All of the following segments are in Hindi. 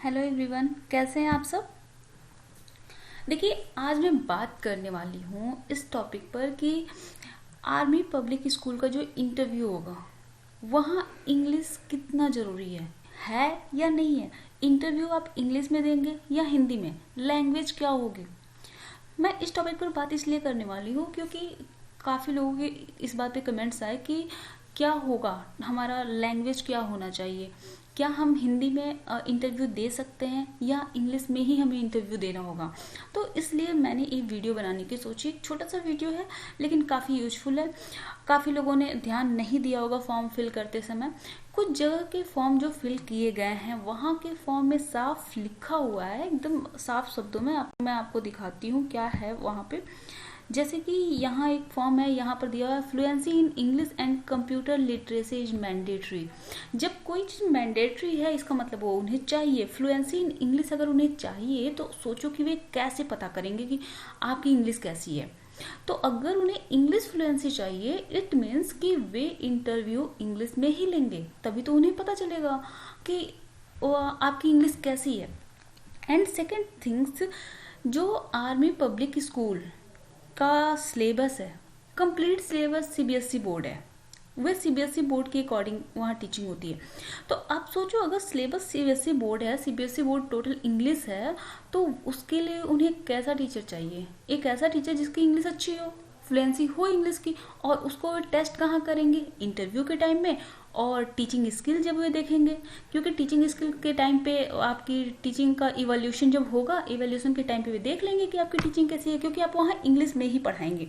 हेलो एवरीवन, कैसे हैं आप सब। देखिए, आज मैं बात करने वाली हूँ इस टॉपिक पर कि आर्मी पब्लिक स्कूल का जो इंटरव्यू होगा वहाँ इंग्लिश कितना ज़रूरी है या नहीं है। इंटरव्यू आप इंग्लिश में देंगे या हिंदी में, लैंग्वेज क्या होगी। मैं इस टॉपिक पर बात इसलिए करने वाली हूँ क्योंकि काफ़ी लोगों के इस बात पे कमेंट्स आए कि क्या होगा, हमारा लैंग्वेज क्या होना चाहिए, क्या हम हिंदी में इंटरव्यू दे सकते हैं या इंग्लिश में ही हमें इंटरव्यू देना होगा। तो इसलिए मैंने एक वीडियो बनाने की सोची। एक छोटा सा वीडियो है लेकिन काफ़ी यूजफुल है। काफ़ी लोगों ने ध्यान नहीं दिया होगा फॉर्म फिल करते समय। कुछ जगह के फॉर्म जो फिल किए गए हैं वहाँ के फॉर्म में साफ लिखा हुआ है, एकदम साफ शब्दों में। मैं आपको दिखाती हूँ क्या है वहाँ पे। जैसे कि यहाँ एक फॉर्म है, यहाँ पर दिया हुआ है fluency in English and computer literacy is mandatory. जब कोई चीज़ मैंडेटरी है इसका मतलब वो उन्हें चाहिए। फ्लुएंसी इन इंग्लिश अगर उन्हें चाहिए तो सोचो कि वे कैसे पता करेंगे कि आपकी इंग्लिश कैसी है। तो अगर उन्हें इंग्लिश फ्लुएंसी चाहिए इट मीन्स कि वे इंटरव्यू इंग्लिश में ही लेंगे, तभी तो उन्हें पता चलेगा कि आपकी इंग्लिश कैसी है। एंड सेकेंड थिंग्स, जो आर्मी पब्लिक स्कूल का सिलेबस है, कंप्लीट सिलेबस सीबीएसई बोर्ड है। वे सीबीएसई बोर्ड के अकॉर्डिंग वहाँ टीचिंग होती है। तो आप सोचो, अगर सिलेबस सीबीएसई बोर्ड है, सीबीएसई बोर्ड टोटल इंग्लिश है, तो उसके लिए उन्हें कैसा टीचर चाहिए। एक ऐसा टीचर जिसकी इंग्लिश अच्छी हो, फ्लुएंसी हो इंग्लिश की। और उसको टेस्ट कहाँ करेंगे, इंटरव्यू के टाइम में। और टीचिंग स्किल जब वे देखेंगे, क्योंकि टीचिंग स्किल के टाइम पे आपकी टीचिंग का इवोल्यूशन जब होगा, इवोल्यूशन के टाइम पे वे देख लेंगे कि आपकी टीचिंग कैसी है, क्योंकि आप वहाँ इंग्लिश में ही पढ़ाएंगे।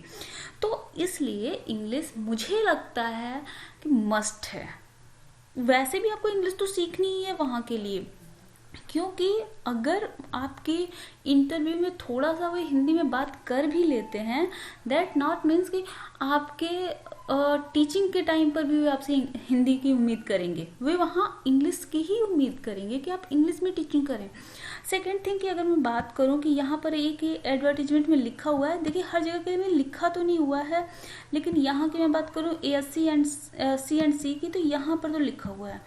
तो इसलिए इंग्लिश मुझे लगता है कि मस्ट है। वैसे भी आपको इंग्लिश तो सीखनी ही है वहाँ के लिए, क्योंकि अगर आपके इंटरव्यू में थोड़ा सा वे हिंदी में बात कर भी लेते हैं, दैट नॉट मीन्स कि आपके टीचिंग के टाइम पर भी वे आपसे हिंदी की उम्मीद करेंगे। वे वहाँ इंग्लिश की ही उम्मीद करेंगे कि आप इंग्लिश में टीचिंग करें। सेकेंड थिंग कि अगर मैं बात करूँ कि यहाँ पर एक एडवर्टीजमेंट में लिखा हुआ है, देखिए हर जगह के में लिखा तो नहीं हुआ है, लेकिन यहाँ की मैं बात करूँ एएससी एंड सी की, तो यहाँ पर तो लिखा हुआ है।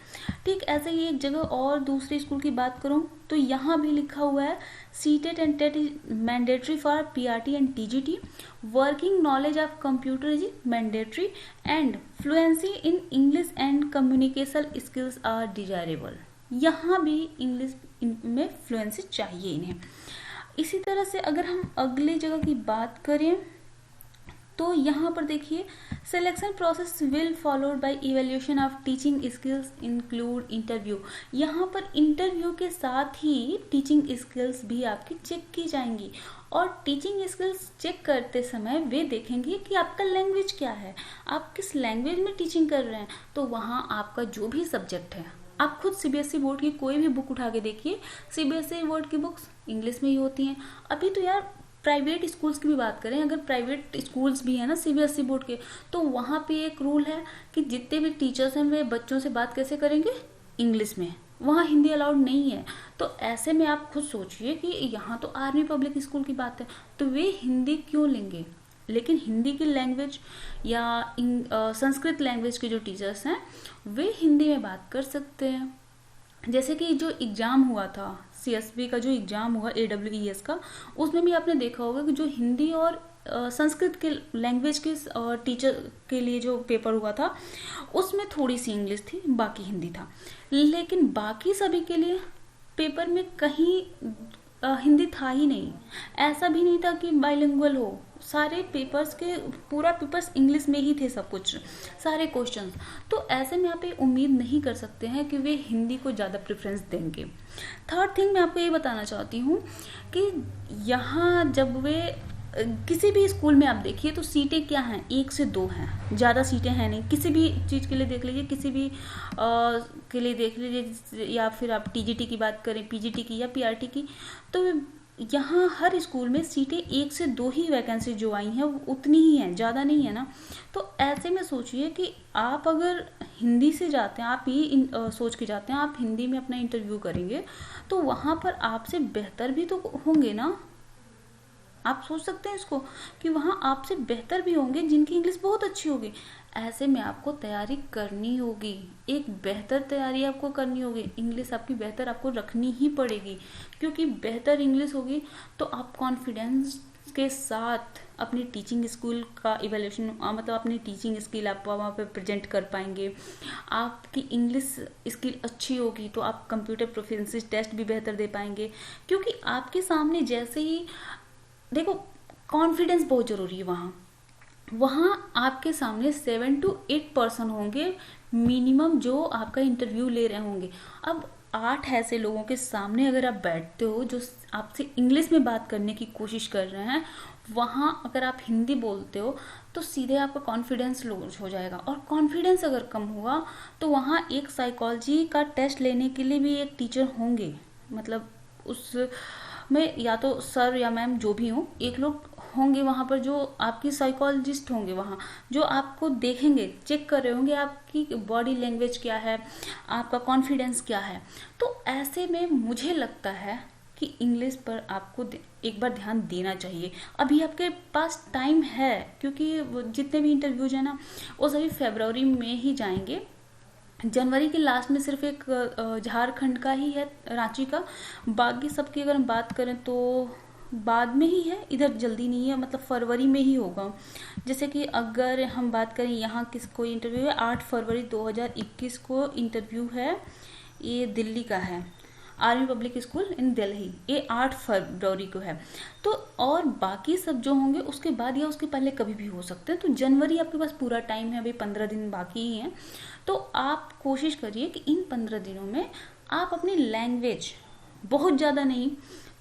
ठीक ऐसे ही एक जगह और दूसरे स्कूल की बात करूँ तो यहाँ भी लिखा हुआ है CTET and TET is mandatory for PRT and TGT, working knowledge of computer is mandatory and fluency in English and communication skills are desirable. यहाँ भी इंग्लिश में फ्लुएंसी चाहिए इन्हें। इसी तरह से अगर हम अगली जगह की बात करें तो यहाँ पर देखिए selection process will followed by evaluation of teaching skills include interview. यहाँ पर इंटरव्यू के साथ ही टीचिंग स्किल्स भी आपकी चेक की जाएंगी। और टीचिंग स्किल्स चेक करते समय वे देखेंगे कि आपका लैंग्वेज क्या है, आप किस लैंग्वेज में टीचिंग कर रहे हैं। तो वहाँ आपका जो भी सब्जेक्ट है, आप खुद सीबीएसई बोर्ड की कोई भी बुक उठा के देखिए, सीबीएसई बोर्ड की बुक्स इंग्लिश में ही होती हैं। अभी तो यार प्राइवेट स्कूल्स की भी बात करें, अगर प्राइवेट स्कूल्स भी है ना सीबीएसई बोर्ड के, तो वहाँ पे एक रूल है कि जितने भी टीचर्स हैं वे बच्चों से बात कैसे करेंगे, इंग्लिश में। वहाँ हिंदी अलाउड नहीं है। तो ऐसे में आप खुद सोचिए कि यहाँ तो आर्मी पब्लिक स्कूल की बात है, तो वे हिंदी क्यों लेंगे। लेकिन हिंदी की लैंग्वेज या संस्कृत लैंग्वेज के जो टीचर्स हैं वे हिंदी में बात कर सकते हैं। जैसे कि जो एग्ज़ाम हुआ था सीएसबी का, जो एग्ज़ाम हुआ एडब्ल्यूईएस का, उसमें भी आपने देखा होगा कि जो हिंदी और संस्कृत के लैंग्वेज के टीचर के लिए जो पेपर हुआ था उसमें थोड़ी सी इंग्लिश थी, बाकी हिंदी था। लेकिन बाकी सभी के लिए पेपर में कहीं हिंदी था ही नहीं। ऐसा भी नहीं था कि बाइलिंगुअल हो, सारे पेपर्स के पूरा पेपर्स इंग्लिश में ही थे, सब कुछ सारे क्वेश्चंस। तो ऐसे में आप ये उम्मीद नहीं कर सकते हैं कि वे हिंदी को ज़्यादा प्रेफरेंस देंगे। थर्ड थिंग मैं आपको ये बताना चाहती हूँ कि यहाँ जब वे किसी भी स्कूल में आप देखिए तो सीटें क्या हैं, 1 से 2 हैं, ज़्यादा सीटें हैं नहीं। किसी भी चीज़ के लिए देख लीजिए, किसी भी के लिए देख लीजिए, या फिर आप टीजीटी की बात करें, पीजीटी की या पीआरटी की, तो यहाँ हर स्कूल में सीटें 1 से 2 ही वैकेंसी जो आई हैं उतनी ही हैं, ज़्यादा नहीं है ना। तो ऐसे में सोचिए कि आप अगर हिंदी से जाते हैं, आप ये सोच के जाते हैं आप हिंदी में अपना इंटरव्यू करेंगे, तो वहाँ पर आपसे बेहतर भी तो होंगे ना। आप सोच सकते हैं इसको कि वहाँ आपसे बेहतर भी होंगे जिनकी इंग्लिश बहुत अच्छी होगी। ऐसे में आपको तैयारी करनी होगी, एक बेहतर तैयारी आपको करनी होगी। इंग्लिश आपकी बेहतर आपको रखनी ही पड़ेगी, क्योंकि बेहतर इंग्लिश होगी तो आप कॉन्फिडेंस के साथ अपनी टीचिंग स्किल का इवैल्यूएशन, मतलब अपनी टीचिंग स्किल आप वहाँ पे प्रेजेंट कर पाएंगे। आपकी इंग्लिश स्किल अच्छी होगी तो आप कंप्यूटर प्रोफिशिएंसी टेस्ट भी बेहतर दे पाएंगे, क्योंकि आपके सामने जैसे ही देखो कॉन्फिडेंस बहुत ज़रूरी है। वहाँ आपके सामने 7 to 8 पर्सन होंगे मिनिमम जो आपका इंटरव्यू ले रहे होंगे। अब 8 ऐसे लोगों के सामने अगर आप बैठते हो जो आपसे इंग्लिश में बात करने की कोशिश कर रहे हैं, वहाँ अगर आप हिंदी बोलते हो तो सीधे आपका कॉन्फिडेंस लूज हो जाएगा। और कॉन्फिडेंस अगर कम हुआ तो वहाँ एक साइकोलॉजी का टेस्ट लेने के लिए भी एक टीचर होंगे, मतलब उस में या तो सर या मैम जो भी हो, एक लोग होंगे वहाँ पर जो आपकी साइकोलॉजिस्ट होंगे, वहाँ जो आपको देखेंगे, चेक कर रहे होंगे आपकी बॉडी लैंग्वेज क्या है, आपका कॉन्फिडेंस क्या है। तो ऐसे में मुझे लगता है कि इंग्लिश पर आपको एक बार ध्यान देना चाहिए। अभी आपके पास टाइम है, क्योंकि जितने भी इंटरव्यूज हैं ना वो सभी फरवरी में ही जाएंगे। जनवरी के लास्ट में सिर्फ एक झारखंड का ही है, रांची का। बाकी सबकी अगर हम बात करें तो बाद में ही है, इधर जल्दी नहीं है, मतलब फरवरी में ही होगा। जैसे कि अगर हम बात करें यहाँ किस कोई इंटरव्यू है, 8 फरवरी 2021 को इंटरव्यू है, ये दिल्ली का है, आर्मी पब्लिक स्कूल इन दिल्ली, ये 8 फरवरी को है। तो और बाकी सब जो होंगे उसके बाद या उसके पहले कभी भी हो सकते हैं। तो जनवरी आपके पास पूरा टाइम है, अभी 15 दिन बाकी ही हैं। तो आप कोशिश करिए कि इन 15 दिनों में आप अपनी लैंग्वेज, बहुत ज़्यादा नहीं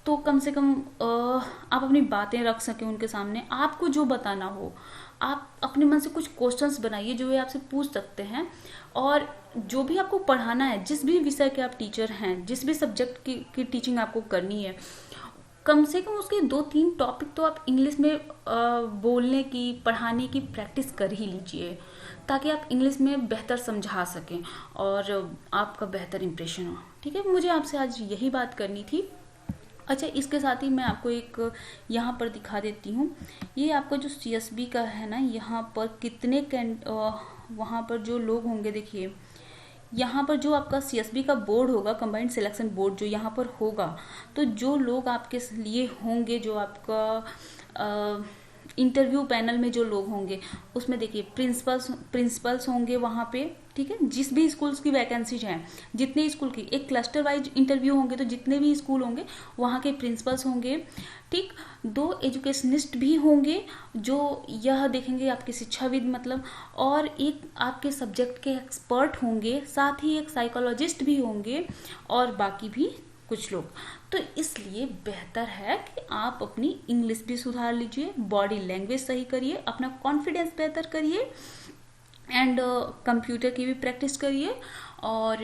तो कम से कम आप अपनी बातें रख सकें उनके सामने। आपको जो बताना हो आप अपने मन से कुछ क्वेश्चंस बनाइए जो वे आपसे पूछ सकते हैं। और जो भी आपको पढ़ाना है, जिस भी विषय के आप टीचर हैं, जिस भी सब्जेक्ट की टीचिंग आपको करनी है, कम से कम उसके 2-3 टॉपिक तो आप इंग्लिश में बोलने की, पढ़ाने की प्रैक्टिस कर ही लीजिए, ताकि आप इंग्लिश में बेहतर समझा सकें और आपका बेहतर इंप्रेशन हो। ठीक है, मुझे आपसे आज यही बात करनी थी। अच्छा, इसके साथ ही मैं आपको एक यहाँ पर दिखा देती हूँ। ये आपका जो CSB का है ना, यहाँ पर कितने वहाँ पर जो लोग होंगे, देखिए यहाँ पर जो आपका CSB का बोर्ड होगा, कंबाइंड सिलेक्शन बोर्ड जो यहाँ पर होगा, तो जो लोग आपके लिए होंगे, जो आपका इंटरव्यू पैनल में जो लोग होंगे उसमें देखिए प्रिंसिपल्स होंगे वहाँ पे। ठीक है, जिस भी स्कूल्स की वैकेंसीज हैं, जितने स्कूल की, एक क्लस्टर वाइज इंटरव्यू होंगे, तो जितने भी स्कूल होंगे वहाँ के प्रिंसिपल्स होंगे। ठीक, 2 एजुकेशनिस्ट भी होंगे जो यह देखेंगे आपकी शिक्षाविद, मतलब, और एक आपके सब्जेक्ट के एक्सपर्ट होंगे, साथ ही एक साइकोलॉजिस्ट भी होंगे और बाकी भी कुछ लोग। तो इसलिए बेहतर है कि आप अपनी इंग्लिश भी सुधार लीजिए, बॉडी लैंग्वेज सही करिए, अपना कॉन्फिडेंस बेहतर करिए एंड कंप्यूटर की भी प्रैक्टिस करिए और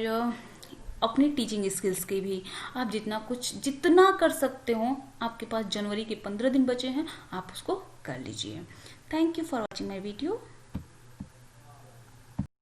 अपनी टीचिंग स्किल्स की भी। आप जितना कर सकते हो, आपके पास जनवरी के 15 दिन बचे हैं, आप उसको कर लीजिए। Thank you for watching my video.